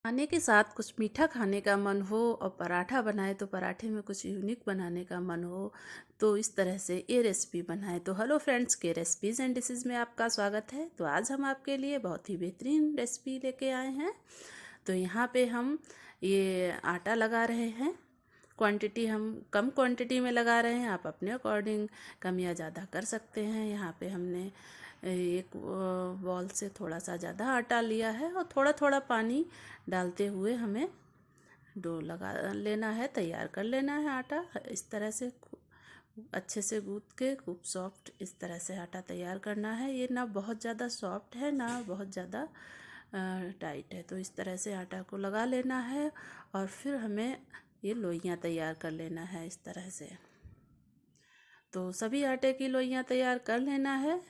खाने के साथ कुछ मीठा खाने का मन हो और पराठा बनाए तो पराठे में कुछ यूनिक बनाने का मन हो तो इस तरह से ये रेसिपी बनाए। तो हेलो फ्रेंड्स, के रेसिपीज़ एंड डिशेज़ में आपका स्वागत है। तो आज हम आपके लिए बहुत ही बेहतरीन रेसिपी लेके आए हैं। तो यहाँ पे हम ये आटा लगा रहे हैं। क्वांटिटी हम कम क्वांटिटी में लगा रहे हैं, आप अपने अकॉर्डिंग कम या ज़्यादा कर सकते हैं। यहाँ पे हमने एक बॉल से थोड़ा सा ज़्यादा आटा लिया है और थोड़ा थोड़ा पानी डालते हुए हमें डो लगा लेना है, तैयार कर लेना है आटा। इस तरह से अच्छे से गूँथ के खूब सॉफ्ट इस तरह से आटा तैयार करना है। ये ना बहुत ज़्यादा सॉफ्ट है ना बहुत ज़्यादा टाइट है। तो इस तरह से आटा को लगा लेना है और फिर हमें ये लोइयाँ तैयार कर लेना है इस तरह से। तो सभी आटे की लोइयाँ तैयार कर लेना है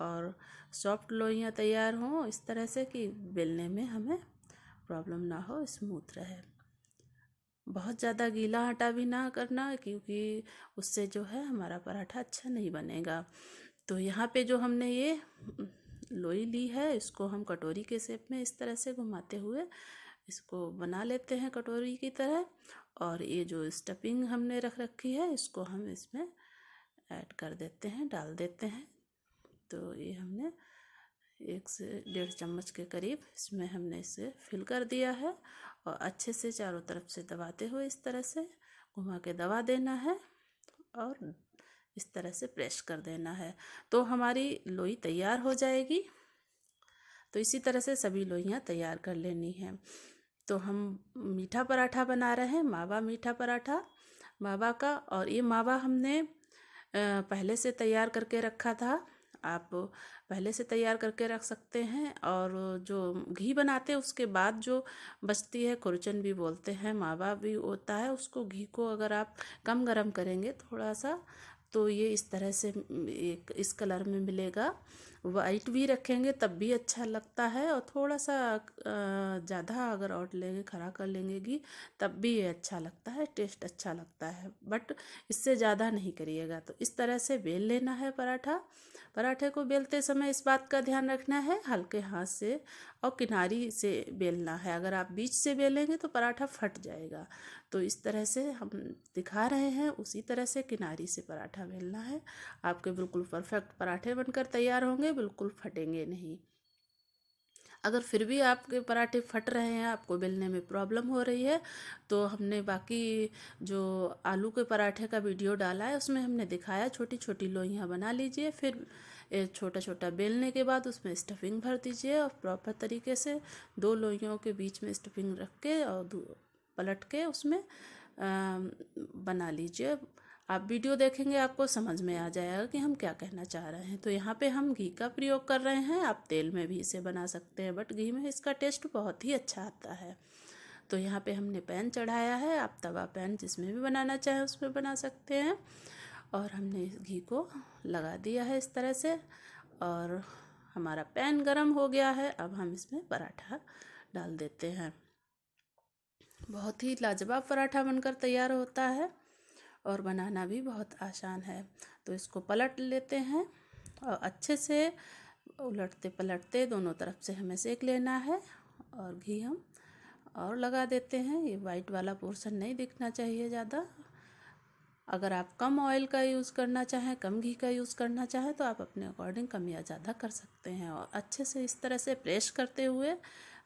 और सॉफ्ट लोइयाँ तैयार हों इस तरह से कि बेलने में हमें प्रॉब्लम ना हो, स्मूथ रहे। बहुत ज़्यादा गीला आटा भी ना करना, क्योंकि उससे जो है हमारा पराठा अच्छा नहीं बनेगा। तो यहाँ पे जो हमने ये लोई ली है, इसको हम कटोरी के शेप में इस तरह से घुमाते हुए इसको बना लेते हैं कटोरी की तरह। और ये जो स्टफिंग हमने रख रखी है इसको हम इसमें ऐड कर देते हैं, डाल देते हैं। तो ये हमने 1 से 1.5 चम्मच के करीब इसमें हमने इसे फिल कर दिया है और अच्छे से चारों तरफ से दबाते हुए इस तरह से घुमा के दबा देना है और इस तरह से प्रेस कर देना है। तो हमारी लोई तैयार हो जाएगी। तो इसी तरह से सभी लोइयाँ तैयार कर लेनी है। तो हम मीठा पराठा बना रहे हैं, मावा मीठा पराठा मावा का। और ये मावा हमने पहले से तैयार करके रखा था। आप पहले से तैयार करके रख सकते हैं। और जो घी बनाते हैं उसके बाद जो बचती है, खुरचन भी बोलते हैं, मावा भी होता है, उसको घी को अगर आप कम गरम करेंगे थोड़ा सा तो ये इस तरह से एक इस कलर में मिलेगा। वाइट भी रखेंगे तब भी अच्छा लगता है और थोड़ा सा ज़्यादा अगर और लेंगे, खरा कर लेंगे घी, तब भी ये अच्छा लगता है, टेस्ट अच्छा लगता है। बट इससे ज़्यादा नहीं करिएगा। तो इस तरह से बेल लेना है पराठा। पराठे को बेलते समय इस बात का ध्यान रखना है हल्के हाथ से और किनारी से बेलना है। अगर आप बीच से बेलेंगे तो पराठा फट जाएगा। तो इस तरह से हम दिखा रहे हैं, उसी तरह से किनारी से पराठा बेलना है। आपके बिल्कुल परफेक्ट पराठे बनकर तैयार होंगे, बिल्कुल फटेंगे नहीं। अगर फिर भी आपके पराठे फट रहे हैं, आपको बेलने में प्रॉब्लम हो रही है, तो हमने बाकी जो आलू के पराठे का वीडियो डाला है उसमें हमने दिखाया, छोटी छोटी लोइयाँ बना लीजिए। फिर छोटा छोटा बेलने के बाद उसमें स्टफिंग भर दीजिए और प्रॉपर तरीके से 2 लोइयों के बीच में स्टफिंग रख के और पलट के उसमें बना लीजिए। आप वीडियो देखेंगे आपको समझ में आ जाएगा कि हम क्या कहना चाह रहे हैं। तो यहाँ पे हम घी का प्रयोग कर रहे हैं, आप तेल में भी इसे बना सकते हैं, बट घी में इसका टेस्ट बहुत ही अच्छा आता है। तो यहाँ पे हमने पैन चढ़ाया है, आप तवा पैन जिसमें भी बनाना चाहें उसमें बना सकते हैं। और हमने इस घी को लगा दिया है इस तरह से और हमारा पैन गरम हो गया है। अब हम इसमें पराठा डाल देते हैं। बहुत ही लाजवाब पराठा बनकर तैयार होता है और बनाना भी बहुत आसान है। तो इसको पलट लेते हैं और अच्छे से उलटते पलटते दोनों तरफ से हमें सेक लेना है। और घी हम और लगा देते हैं। ये वाइट वाला पोर्शन नहीं दिखना चाहिए ज़्यादा। अगर आप कम ऑयल का यूज़ करना चाहें, कम घी का यूज़ करना चाहें तो आप अपने अकॉर्डिंग कम या ज़्यादा कर सकते हैं। और अच्छे से इस तरह से प्रेस करते हुए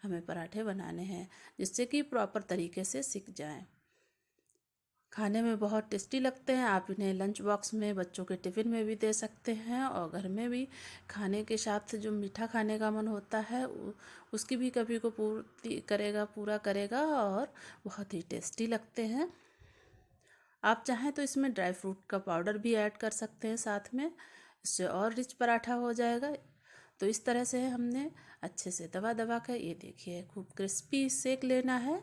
हमें पराठे बनाने हैं जिससे कि प्रॉपर तरीके से सिक जाएं। खाने में बहुत टेस्टी लगते हैं। आप इन्हें लंच बॉक्स में, बच्चों के टिफ़िन में भी दे सकते हैं और घर में भी खाने के साथ जो मीठा खाने का मन होता है उसकी भी कभी को पूरा करेगा और बहुत ही टेस्टी लगते हैं। आप चाहें तो इसमें ड्राई फ्रूट का पाउडर भी ऐड कर सकते हैं साथ में, इससे और रिच पराठा हो जाएगा। तो इस तरह से हमने अच्छे से दबा दबा कर, ये देखिए, खूब क्रिस्पी सेक लेना है।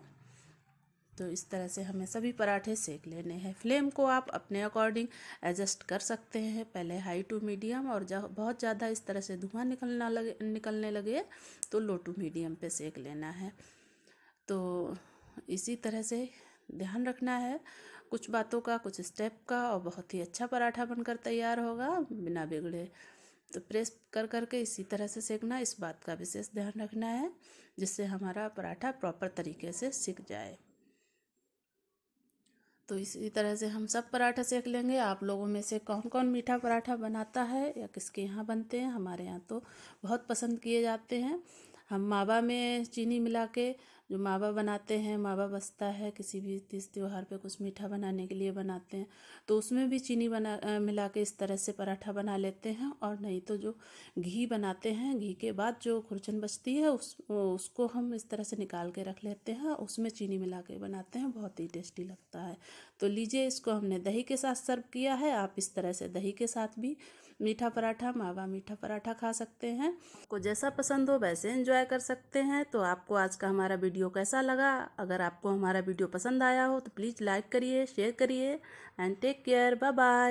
तो इस तरह से हमें सभी पराठे सेक लेने हैं। फ्लेम को आप अपने अकॉर्डिंग एडजस्ट कर सकते हैं, पहले हाई टू मीडियम, और जब बहुत ज़्यादा इस तरह से धुआं निकलने लगे तो लो टू मीडियम पे सेक लेना है। तो इसी तरह से ध्यान रखना है कुछ बातों का, कुछ स्टेप का, और बहुत ही अच्छा पराठा बनकर तैयार होगा बिना बिगड़े। तो प्रेस कर करके इसी तरह से सेकना, इस बात का विशेष ध्यान रखना है, जिससे हमारा पराठा प्रॉपर तरीके से सिक जाए। तो इसी तरह से हम सब पराठा सेक लेंगे। आप लोगों में से कौन कौन मीठा पराठा बनाता है या किसके यहाँ बनते हैं? हमारे यहाँ तो बहुत पसंद किए जाते हैं। हम मावा में चीनी मिला के जो मावा बनाते हैं, मावा बचता है किसी भी तीज त्योहार पे कुछ मीठा बनाने के लिए बनाते हैं, तो उसमें भी चीनी मिला के इस तरह से पराठा बना लेते हैं। और नहीं तो जो घी बनाते हैं, घी के बाद जो खुरचन बचती है उसको हम इस तरह से निकाल के रख लेते हैं, उसमें चीनी मिला के बनाते हैं, बहुत ही टेस्टी लगता है। तो लीजिए, इसको हमने दही के साथ सर्व किया है। आप इस तरह से दही के साथ भी मीठा पराठा, मावा मीठा पराठा खा सकते हैं। आपको जैसा पसंद हो वैसे एंजॉय कर सकते हैं। तो आपको आज का हमारा वीडियो कैसा लगा? अगर आपको हमारा वीडियो पसंद आया हो तो प्लीज़ लाइक करिए, शेयर करिए and take care. Bye bye.